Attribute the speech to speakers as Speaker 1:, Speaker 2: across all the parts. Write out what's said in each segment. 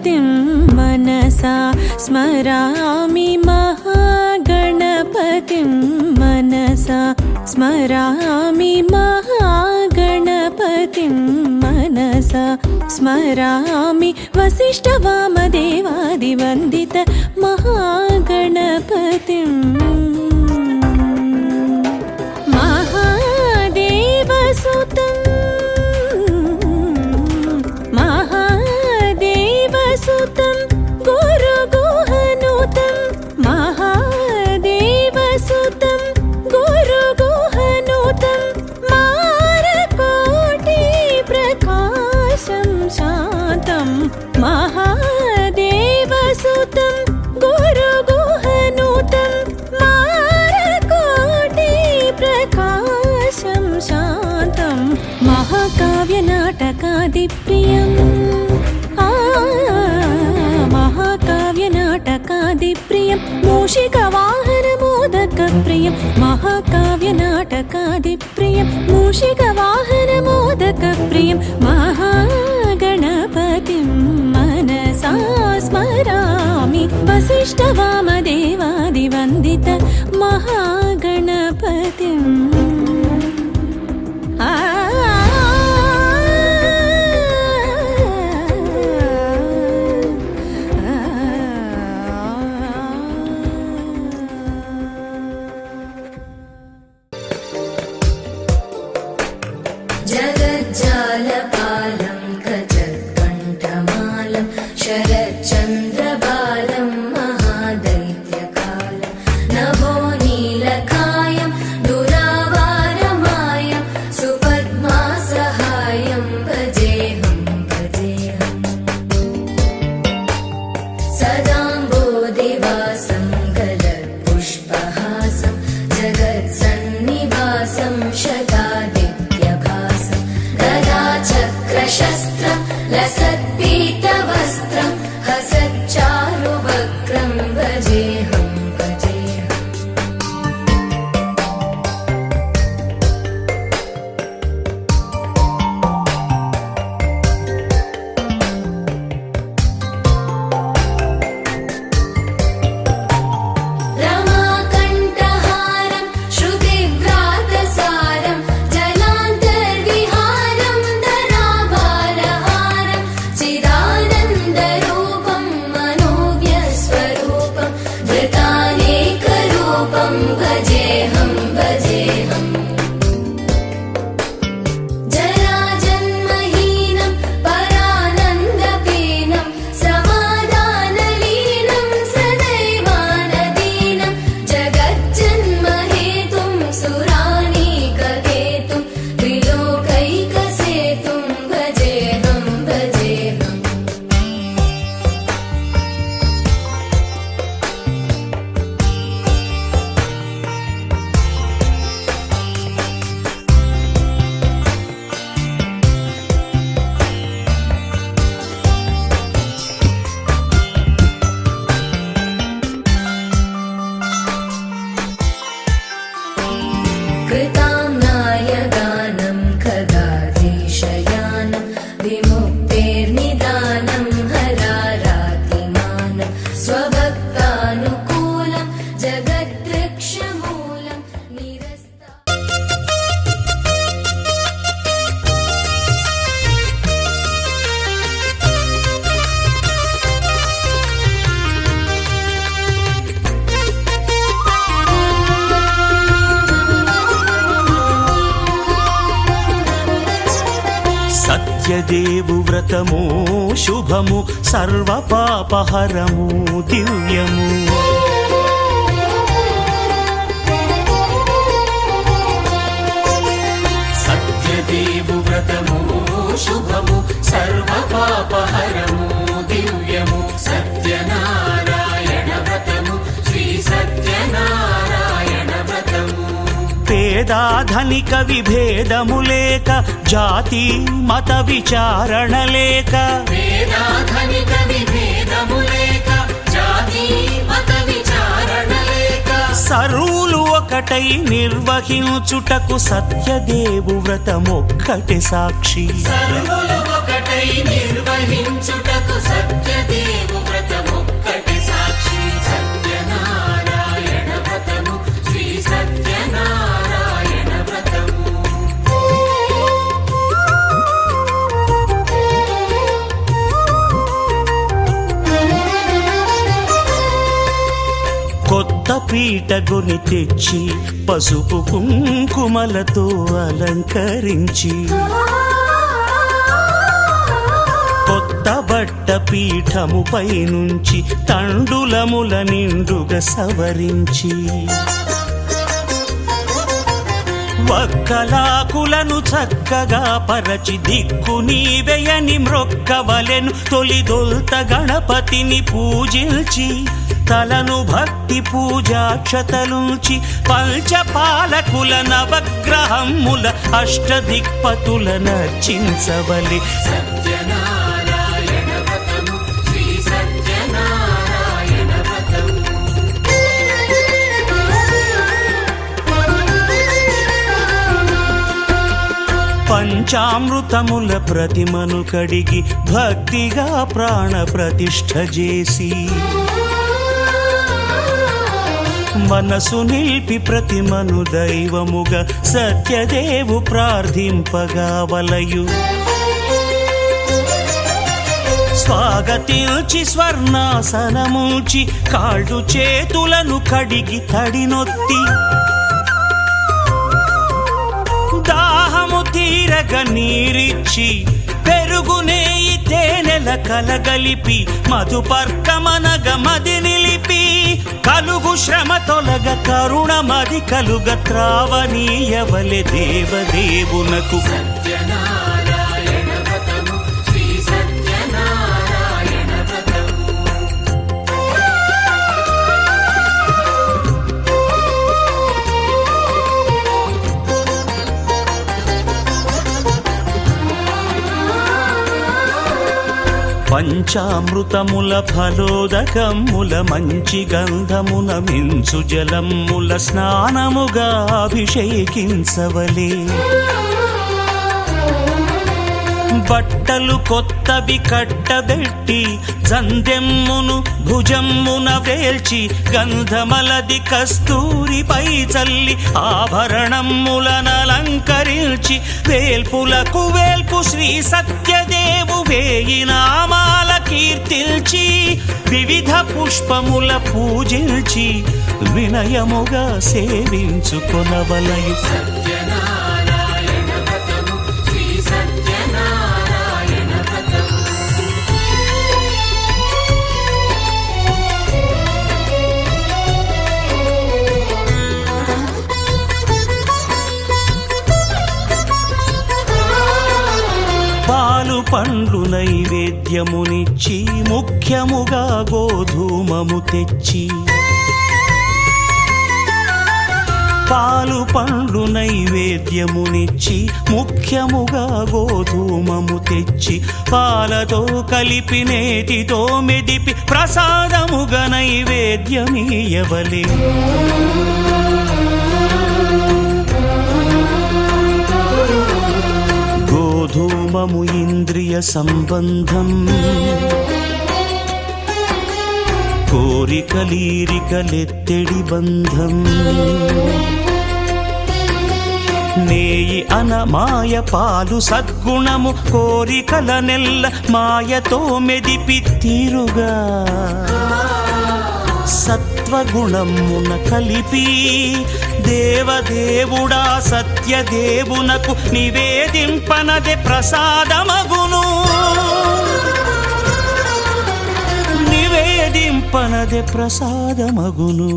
Speaker 1: गणपतिं मनसा स्मरामि महागणपतिं मनसा स्मरामि महागणपतिं मनसा स्मरामि वसिष्ठवामदेवादिवन्दित महागणपतिम् महादेवसुतं महादेवसुतं गुरुगुहनुतं महादेवसुतं गुरुगुहनुतं मारकोटिप्रकाशं शान्तं महादेवसुतं गुरुगुहनुतं मारकोटिप्रकाशं शान्तं महाकाव्यनाटकादिप्रियम् महाकाव्यनाटकादिप्रियं मूषिकवाहनमोदकप्रियं महाकाव्यनाटकादिप्रियं मूषिकवाहनमोदकप्रियं महागणपतिं मनसा स्मरामि वसिष्ठवामदेवादिवन्दित महागणपतिम्
Speaker 2: जगज्जालपालं गजत्कण्ठमालं शरच्चन्द्रबालं महादैत्यकालं नभो नीलकायं दुरावारमायं सुपद्मासहायं भजेऽहं भजेऽहं सदाम्बोधिवासं गलत्पुष्पहासं जगत्सन्निवासं शतादित्यभासं गदाचक्रशस्त्रं लसत्पीतवस्त्रं हसच्चारुवक्त्रं भजेऽहं भजेऽहम् रमाकण्ठहारं श्रुतिव्रातसारं जलान्तर्विहारं धराभारहारं चिदानन्दरूपं मनोव्यस्वरूपं धृतानेकरूपं भजेऽहं भजेऽहम् जराजन्महीनं परानन्दपीनं समाधानलीनं सदैवानदीनं जगज्जन्महेतुं सुरानीककेतुं त्रिलोकैकसेतुं भजेऽहं भजेऽहम् कृताम्नायगानं खगाधीशयानं विमुक्तेर्निदानं हरारातिमानं स्वभक्तानुकूलं जगद्वृक्षमूलं निरस्ता
Speaker 3: సత్యదేవు వ్రతము శుభము సర్వపాపహరము దివ్యము సత్యదేవు వ్రతము శుభము సర్వపాపహరము దివ్యము సత్యనారాయణ వ్రతము శ్రీ సత్యనారాయణ వ్రతము పేదాధనిక విభేదము లేక జాతి మత విచారణ లేక పేదాధనిక విభేదము లేక జాతి మత విచారణ లేక సర్వులు ఒకటై నిర్వహించుటకు సత్యదేవు వ్రతమొక్కటి సాక్షి సర్వులు ఒకటై నిర్వహించుటకు సత్యదేవు పీటగొని తెచ్చి పసుపు కుంకుమలతో అలంకరించి కొత్త బట్ట పీఠముపై నుంచి తండులముల నిండుగా సవరించి వక్కలాకులను చక్కగా పరచి దిక్కు నీవెయని మ్రొక్కవలెను తొలిదొల్త గణపతిని పూజించి తలను భక్తి పూజాక్షతలుంచి పంచపాలకుల నవగ్రహముల అష్టదిక్పతుల నర్చించవలి
Speaker 2: సత్యనారాయణ వ్రతము శ్రీ సత్యనారాయణ వ్రతము
Speaker 3: పంచామృతముల ప్రతిమను కడిగి భక్తిగా ప్రాణ ప్రతిష్ఠ చేసి మనసు నిలిపి ప్రతిమను దైవముగా సత్యదేవు ప్రార్థింపగా వలయు స్వాగతించి స్వర్ణాసనముంచి కాళ్ళు చేతులను కడిగి తడినొత్తి దాహము తీరగ నీరిచ్చి పెరుగు నేయి తేనెల కలగలిపి మధుపర్కమనగ మది నిలిపి కలుగు శ్రమ తొలగ కరుణ మది కలుగ త్రావనీయవలె దేవదేవునకు
Speaker 2: సత్యనారాయణ వ్రతము శ్రీ సత్యనారాయణ వ్రతము
Speaker 3: పంచామృతముల ఫలోదకముల మంచి గంధమున మించు జలముల స్నానముగా అభిషేకించవలే బట్టలు కొత్తవి కట్టబెట్టి జందెమ్మును భుజమ్మున వేల్చి గంధమలది కస్తూరిపై చల్లి ఆభరణములనలంకరించి వేల్పులకు వేల్పు శ్రీ సత్యదేవు వేయి నామాల కీర్తిల్చి వివిధ పుష్పముల పూజించి వినయముగా సేవించుకొనవలయు
Speaker 2: సత్యనారాయణ వ్రతము శ్రీ సత్యనారాయణ వ్రతము
Speaker 3: పాలు పండ్లు నైవేద్యమునిచ్చి ముఖ్యముగా గోధూమము తెచ్చి పాలు పండ్లు నైవేద్యమునిచ్చి ముఖ్యముగా గోధూమము తెచ్చి పాలతో కలిపి నేతితో మెదిపి ప్రసాదముగా నైవేద్యమీయవలే గోధూమము ఇంద్రియ సంబంధం కోరికలీరికలెత్తెడి బంధం నేయి అనమాయ పాలు సద్గుణము కోరికల నెల్ల మాయతో మెదిపి తీరుగా సత్వగుణమున కలిపి దేవదేవుడా సత్యదేవునకు నివేదింపనదే ప్రసాదమగును నివేదింపనదే ప్రసాదమగును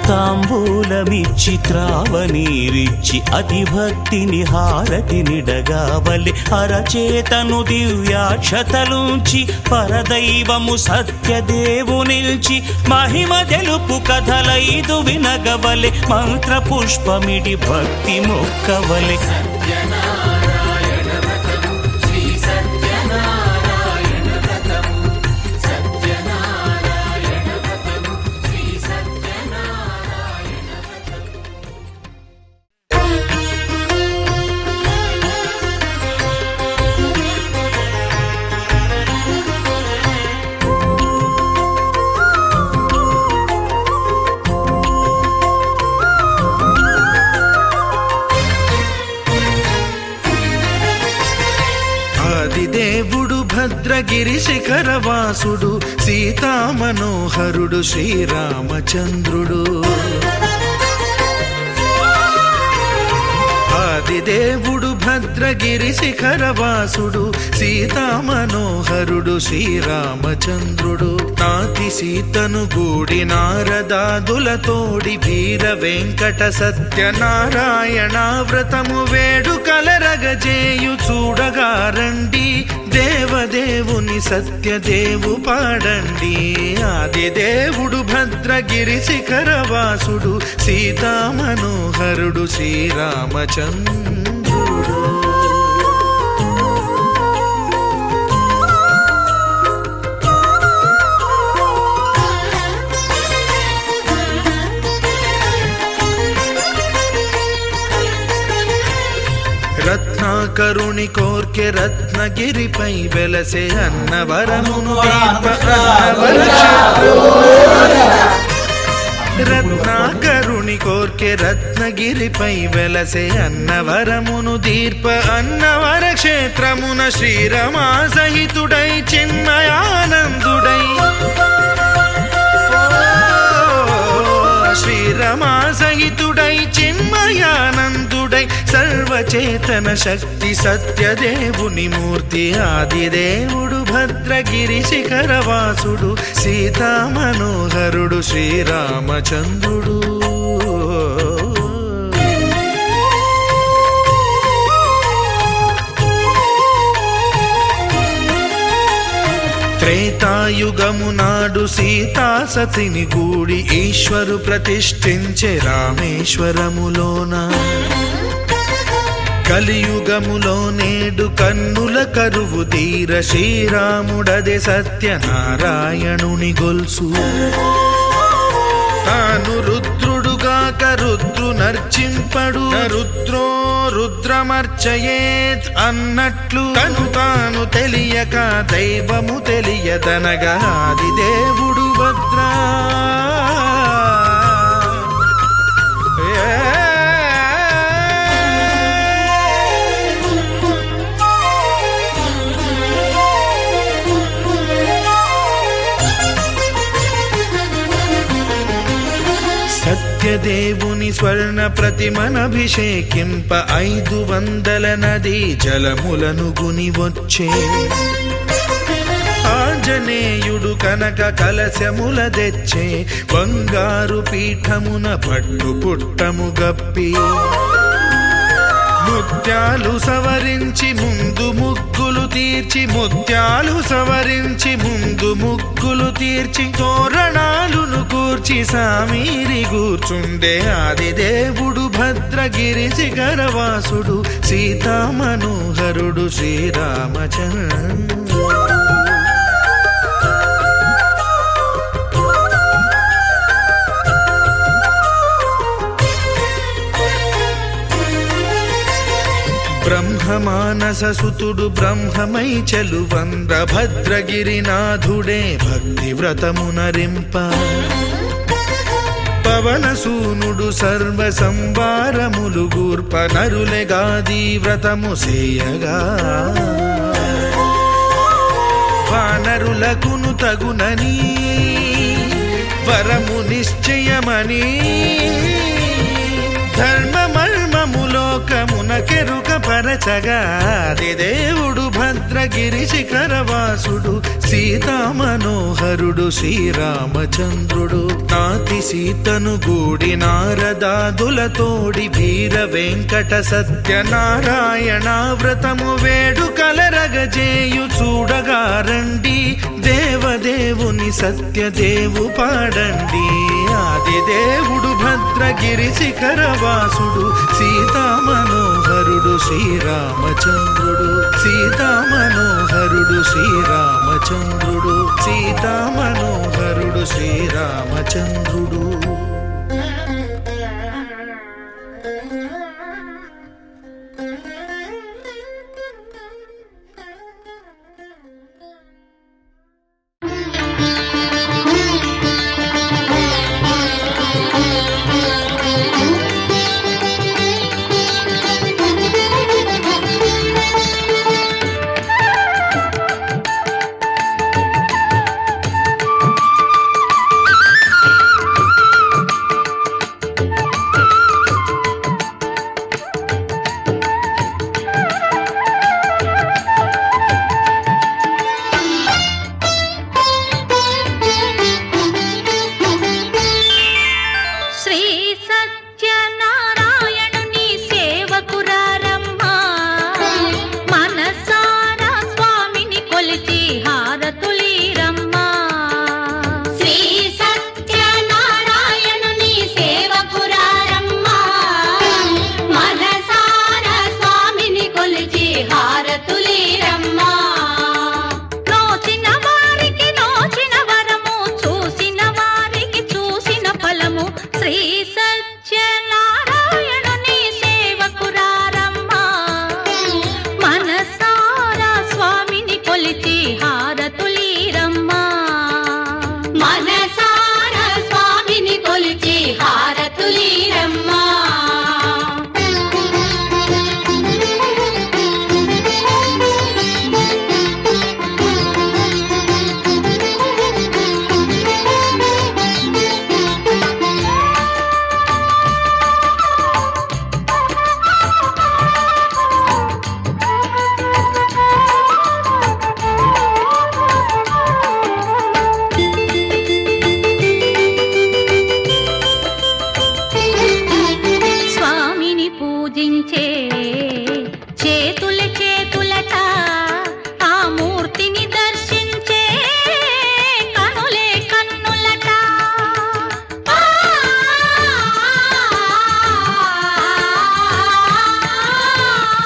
Speaker 3: తాంబూలమిచ్చి త్రావనీరిచ్చి అతిభక్తిని హారతినిడగావలి అరచేతను దివ్యాక్షతలుంచి పరదైవము సత్యదేవునిల్చి మహిమ తెలుపు కథలైదు వినగవలె మంత్ర పుష్పమిడి భక్తి మొక్కవలె
Speaker 2: సత్యనారాయణ వ్రతము శ్రీ సత్యనారాయణ వ్రతము సత్యనారాయణ వ్రతము శ్రీ సత్యనారాయణ వ్రతము
Speaker 4: ఆదిదేవుడు భద్రగిరి శిఖరవాసుడు సీతామనోహరుడు శ్రీరామచంద్రుడు. ఆదిదేవుడు భద్రగిరి శిఖరవాసుడు సీతామనోహరుడు శ్రీరామచంద్రుడు. నాతి సీతను గూడి నారదాదులతోడి వీర వెంకట సత్యనారాయణ వ్రతము వేడుకలరగజేయు చూడగా రండి, దేవదేవుని సత్యదేవు పాడండి. ఆదిదేవుడు భద్రగిరి శిఖరవాసుడు సీతామనోహరుడు శ్రీరామచంద్రుడు. రత్నాకరుని కోర్కె రత్నగిరిపై వెలసే అన్నవరమును రత్నాకరుని కోర్కె రత్నగిరిపై వెలసే అన్నవరమును దీర్ప అన్నవర క్షేత్రమున శ్రీరమా సహితుడై చిన్మయానందుడై శ్రీరమా సహితుడై చిన్మయానందుడై సర్వచేతన శక్తి సత్యదేవుని మూర్తి ఆదిదేవుడు భద్రగిరి శిఖరవాసుడు సీతామనోహరుడు శ్రీరామచంద్రుడు. త్రేతాయుగము నాడు సీతా సతిని గూడి ఈశ్వరు ప్రతిష్ఠించే రామేశ్వరములోన. కలియుగములో నేడు కన్నుల కరువు తీర శ్రీరాముడదే సత్యనారాయణుని గొల్సు. తాను రుద్రుడుగాక రుద్రు నర్చింపడు, రుద్రో రుద్రమర్చయేత్ అన్నట్లు తను తాను తెలియక దైవము తెలియదనగా ఆదిదేవుడు భద్రా. సత్యదేవుని స్వర్ణ ప్రతిమనభిషేకింప 500 నదీ జలములను గుని వచ్చే. ఆంజనేయుడు కనక కలశముల తెచ్చే, బంగారు పీఠమున పట్టు పుట్టము గప్పి. ముత్యాలు సవరించి ముందు ముగ్గులు తీర్చి, ముత్యాలు సవరించి ముందు ముగ్గులు తీర్చి, తోరణాలును కూర్చి సామీరి కూర్చుండే ఆదిదేవుడు భద్రగిరి శిఖరవాసుడు సీతామనోహరుడు శ్రీరామచంద్రుడు. బ్రహ్మమానస సుతుడు బ్రహ్మమై చెలువంద్ర భద్రగిరినాథుడే భక్తి వ్రతమునరింప. పవనసూనుడు సర్వ సంవారములు గూర్ప నరులెగాది వ్రతము సేయగా. వానరులకును తగునని వరము నిశ్చయమని, ధర్మమర్మములోకమున కెరుక పరచగా ఆదిదేవుడు భద్రగిరి శిఖరవాసుడు సీతామనోహరుడు శ్రీరామచంద్రుడు. నాతి సీతను గూడి నారదాదులతోడి వీర వెంకట సత్యనారాయణ వ్రతము వేడుకలరగజేయు చూడగా రండి, దేవదేవుని సత్యదేవు పాడండి. ఆదిదేవుడు భద్రగిరి శిఖరవాసుడు సీతామనోహరుడు శ్రీరామచంద్రుడు. సీతామనోహరుడు శ్రీరామచంద్రుడు. సీతామనోహరుడు శ్రీరామచంద్రుడు.
Speaker 1: కొలిచి హారతులీరమ్మా.
Speaker 5: మనసార స్వామిని కొలిచి హారతులీరమ్మా.
Speaker 1: స్వామిని పూజించే చేతుల చేతులట, ఆ మూర్తిని దర్శించే కనులే కన్నులట.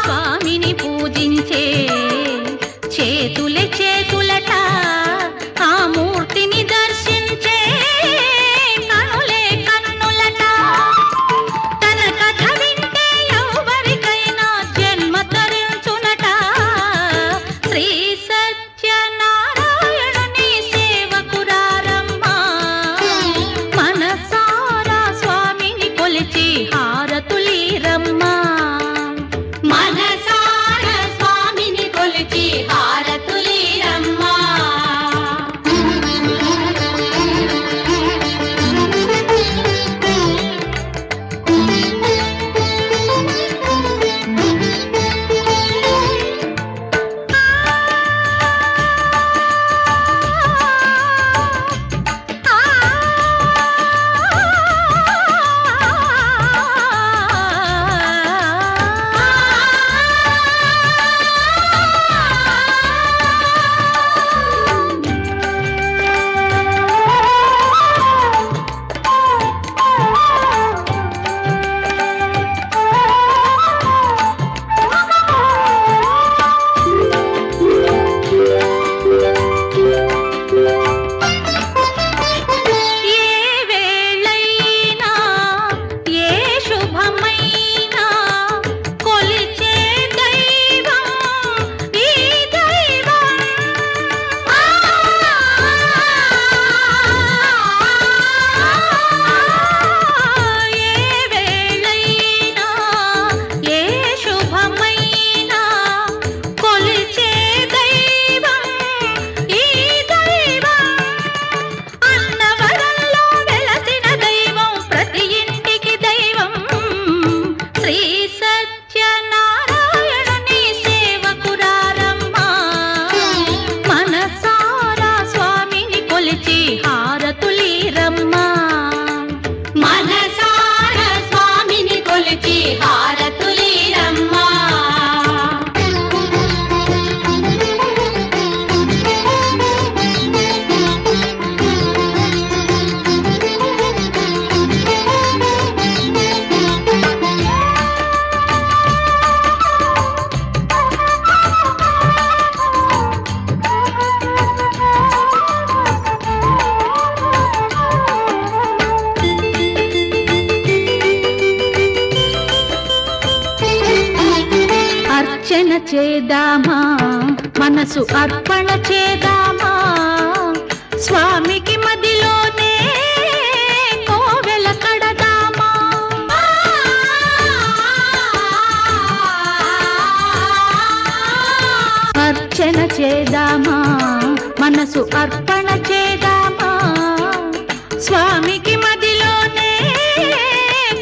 Speaker 1: స్వామిని పూజించే చేతుల చేతులట, ఆ మూర్తిని దర్శించే కనులే కన్నులట. తన కథ వింటే ఎవరికైనా జన్మ తరించునట. శ్రీ సత్యనారాయణుని సేవకురారమ్మా. మనసారా స్వామిని కొలిచి హారతులీరమ్మా.
Speaker 5: మనసార స్వామిని కొలిచి హారతులీరమ్మా.
Speaker 1: ఏ వేళైనా ఏ శుభమైనా కొలిచే దైవం ఈ దైవం. ఏ వేళైనా ఏ శుభమైనా కొలిచే దైవం ఈ దైవం. అన్నవరంలో వెలసిన దైవం, ప్రతి ఇంటికి దైవం. శ్రీ సత్యనారాయణుని సేవకురారమ్మా. మనసారా స్వామిని కొలిచి హారతులీరమ్మా.
Speaker 5: మనసార స్వామిని కొలిచి హారతులీరమ్మా.
Speaker 1: అర్చన చేద్దామా, మనసు అర్పణ చేద్దామా. స్వామికి మదిలోనే కోవెల కడదామా. అర్చన చేద్దామా, మనసు అర్పణ చేద్దామా. స్వామికి మదిలోనే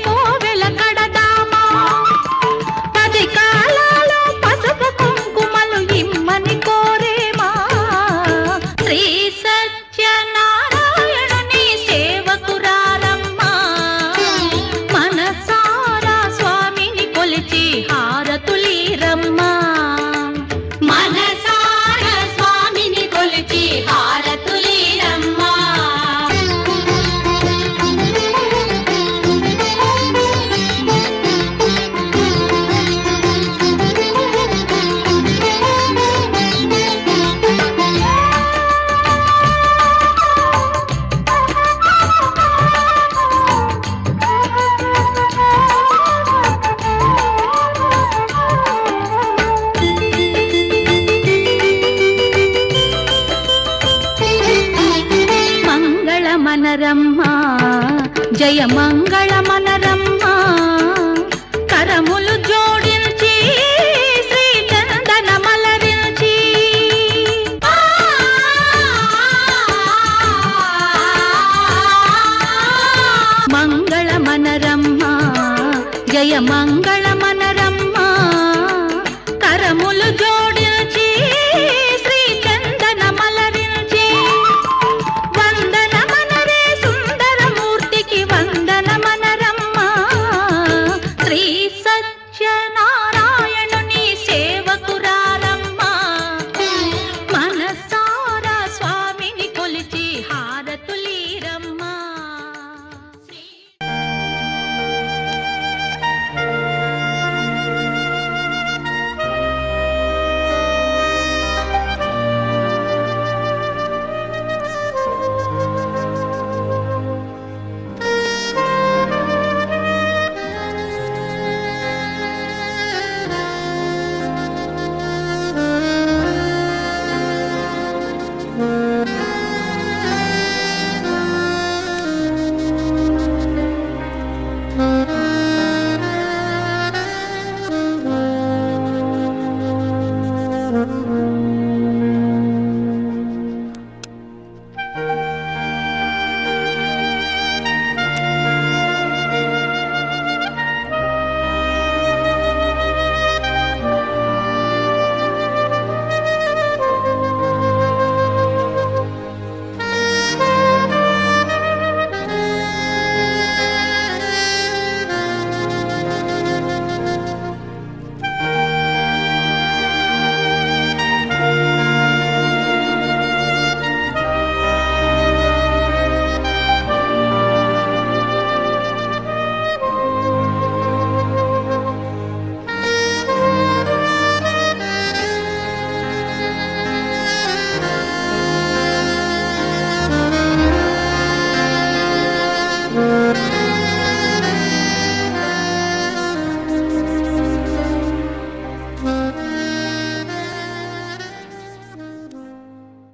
Speaker 1: కోవెల కడదామా. 10 కాలాలు పసుపు కుంకుమలు ఇమ్మని కోరేమా. శ్రీ సత్యనారాయణుని సేవకురారమ్మా. మనసారా స్వామిని కొలిచి హారతులీరమ్మా.
Speaker 5: మనసార స్వామిని కొలిచి హారతులీరమ్మా.
Speaker 1: కొలవరమ్మా జయ మంగళమన